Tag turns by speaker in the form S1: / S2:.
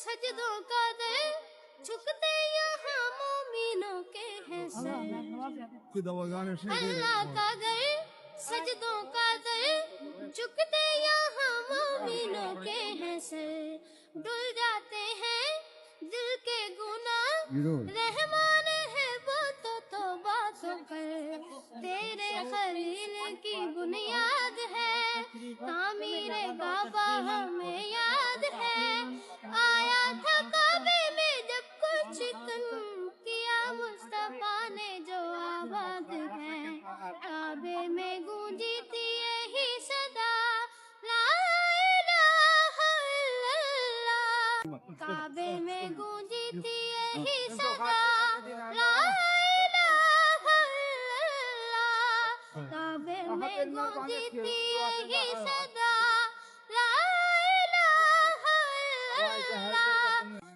S1: सजदों का दर झुकते यहाँ मोमिनों के हैं सर। अल्लाह का दर सजदों का दर झुकते यहाँ मोमिनों के हैं सर। डुल जाते हैं दिल के गुनाह रहमान है वो तो तौबा तो कर। तेरे खलील की बुनियाद है तामीरे काबा हमें याद है। आया था काबे में जब कुछ कन किया मुस्तफा ने जो आबाद है। काबे में गूंजी थी यही सदा ला इलाहा इल्लल्लाह। काबे में गूंजी थी यही सदा ला इलाहा इल्लल्लाह। काबे में गूंजी थी यही सदा ला इलाहा इल्लल्लाह।